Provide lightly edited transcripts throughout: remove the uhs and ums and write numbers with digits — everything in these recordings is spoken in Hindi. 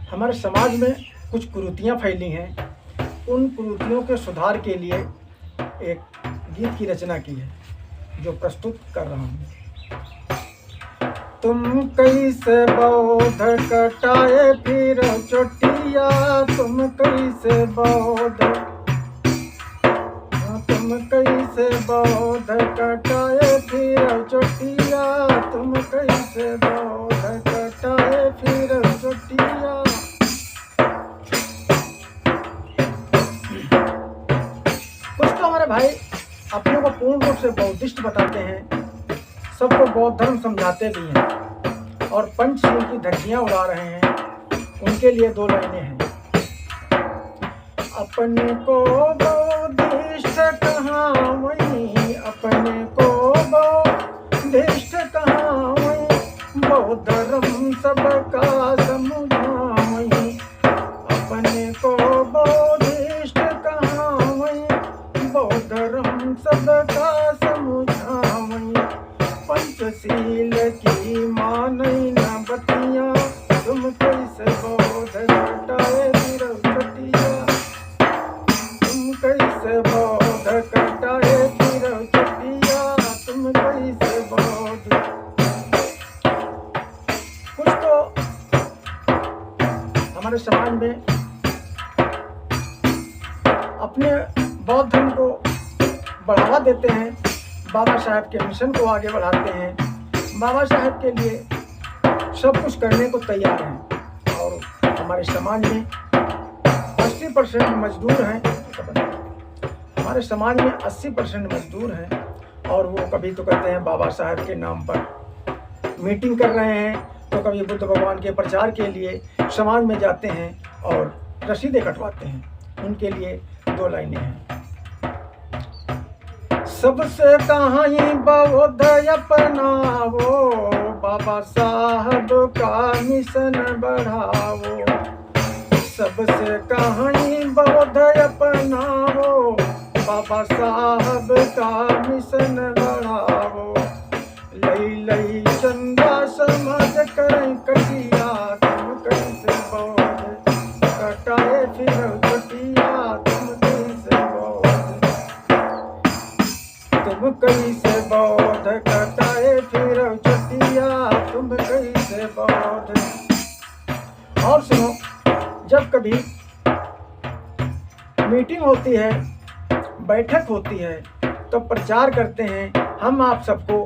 हमारे समाज में कुछ कुरीतियाँ फैली हैं। उन कुरीतियों के सुधार के लिए एक गीत की रचना की है जो प्रस्तुत कर रहा हूँ। तुम कैसे बौद्ध कटाए फिर चोटिया, तुम कैसे बौद्ध, तुम कैसे बौद्ध कटाए फिर चोटिया, तुम कैसे बौद्ध कटाए फिर चोटिया। कुछ तो हमारे भाई अपने को पूर्ण रूप से बौद्धिस्ट बताते हैं, सबको बौद्ध धर्म समझाते भी हैं और पंचशील की धज्जियां उड़ा रहे हैं। उनके लिए दो लाइनें हैं। अपने को बौद्धिस्ट कहाँ वही, अपने को बौद्धिस्ट कहाँ वही, बौद्ध धर्म सबका समझा वही। अपने को बौद्धिस्ट कहाँ वही, बौद्ध धर्म सबका समझा वही। पंचशील की मानई न बतिया, तुम कैसे बौद्ध कटाए फिर चटिया, तुम कैसे बौद्ध कटाए फिर चटिया, तुम कैसे बौद्ध। कुछ तो हमारे समाज में अपने बौद्ध धर्म को बढ़ावा देते हैं, बाबा साहब के मिशन को आगे बढ़ाते हैं, बाबा साहब के लिए सब कुछ करने को तैयार हैं। और हमारे समाज में 80% मजदूर हैं। हमारे समाज में 80% मजदूर हैं और वो कभी तो कहते हैं बाबा साहब के नाम पर मीटिंग कर रहे हैं, तो कभी बुद्ध भगवान के प्रचार के लिए समाज में जाते हैं और रसीदें कटवाते हैं। उनके लिए दो लाइनें हैं। सबसे कहीं बौद्ध अपनावो, बाबा साहब का मिशन बढ़ावो। सबसे कहीं बौद्ध अपनावो, बाबा साहब का मिशन बढ़ावो। लई लई चंदा समाज करें कटिया, तुम कैसे बौद्ध कटाए फिर चटिया, तुम कैसे बौद्ध, तुम कैसे बौद्ध कटाए फिर चटिया, तुम कैसे बौद्ध। और सुनो, जब कभी मीटिंग होती है, बैठक होती है, तो प्रचार करते हैं हम आप सबको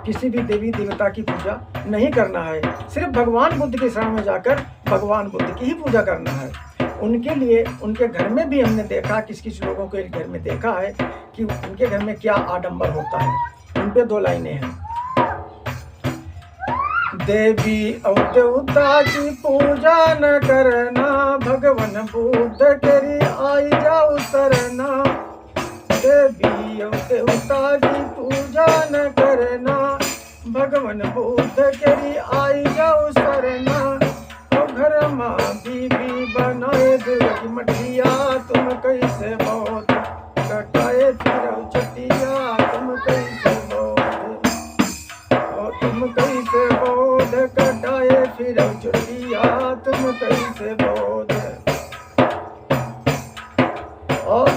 किसी भी देवी देवता की पूजा नहीं करना है, सिर्फ भगवान बुद्ध के शरण में जाकर भगवान बुद्ध की ही पूजा करना है। उनके लिए उनके घर में भी हमने देखा, किस किस लोगों के घर में देखा है कि उनके घर में क्या आडंबर होता है। उन पे दो लाइनें हैं। देवी और देवता की पूजा न करना, भगवान बुद्ध केरी आई जाओ शरणा। देवी और देवता की पूजा न करना, भगवान बुद्ध केरी आई जाओ शरणा। घर माँ बीबी बनाए दूध मठिया, तुम कैसे बौद्ध कटाए फिर चटिया, तुम कैसे बौद्ध, तुम कैसे बौद्ध कटाए फिर चटिया, तुम कैसे बौद्ध। और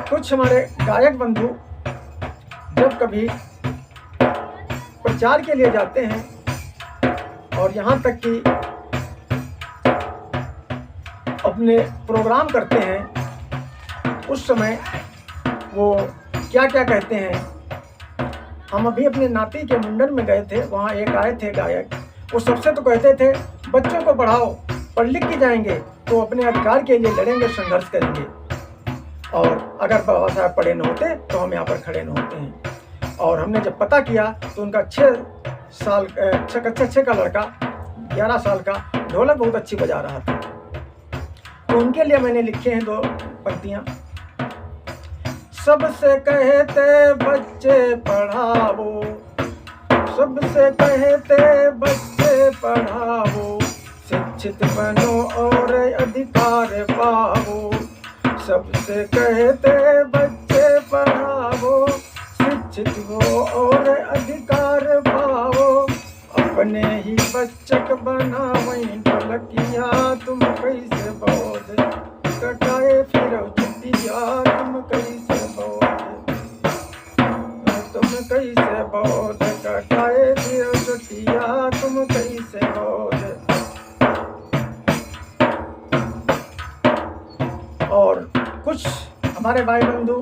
कुछ हमारे गायक बंधु जब कभी प्रचार के लिए जाते हैं और यहाँ तक कि अपने प्रोग्राम करते हैं, उस समय वो क्या क्या कहते हैं। हम अभी अपने नाती के मुंडन में गए थे, वहाँ एक आए थे गायक, वो सबसे तो कहते थे बच्चों को पढ़ाओ, पढ़ लिख के जाएंगे तो अपने अधिकार के लिए लड़ेंगे, संघर्ष करेंगे। और अगर बाबा साहब पढ़े न होते तो हम यहाँ पर खड़े न होते हैं। और हमने जब पता किया तो उनका 6 का लड़का 11 साल का ढोलक बहुत अच्छी बजा रहा था। तो उनके लिए मैंने लिखे हैं दो पंक्तियां। सबसे कहते बच्चे पढ़ाओ, सबसे कहते बच्चे पढ़ाओ, शिक्षित बनो और अधिकार पाओ। सबसे कहते बच्चे पढ़ाओ, शिक्षित हो और अधिकार पाओ। अपने ही बच्चक बनावई ढोलकिया तुम कैसे बौध कटाए फिर चुटिया तुम कैसे बौध कटाए फिर चुटिया तुम कैसे बौध। और कुछ हमारे भाई बंधु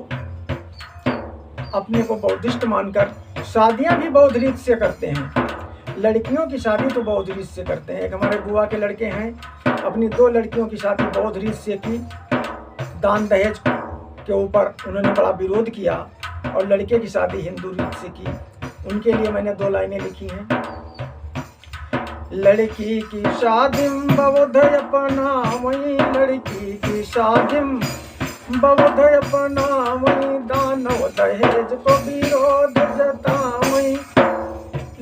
अपने को बौद्धिस्ट मानकर शादियां भी बौद्ध रीत से करते हैं। लड़कियों की शादी तो बौद्ध रीत से करते हैं। एक हमारे बुआ के लड़के हैं, अपनी 2 लड़कियों की शादी बौद्ध रीत से की। दान दहेज के ऊपर उन्होंने बड़ा विरोध किया और लड़के की शादी हिंदू रीत से की। उनके लिए मैंने 2 लाइनें लिखी हैं। लड़की की शादी बौद्ध अपनावई, लड़की की शादी बौद्ध अपनावई, दानव दहेज को विरोध जतावई।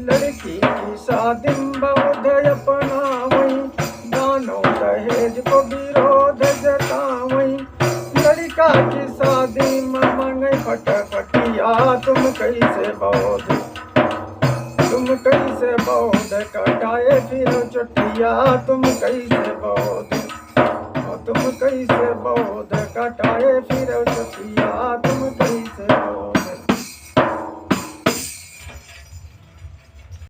लड़की की शादी बौद्ध अपनावई, दानव दहेज को विरोध जतावई। लड़का की शादी में मांगे फटफटिया तुम कैसे बौद्ध कटाए फिर चुटिया तुम कैसे बौद्ध तुम कैसे बौद्ध कटाए फिर चुटिया तुम कैसे बौद्ध।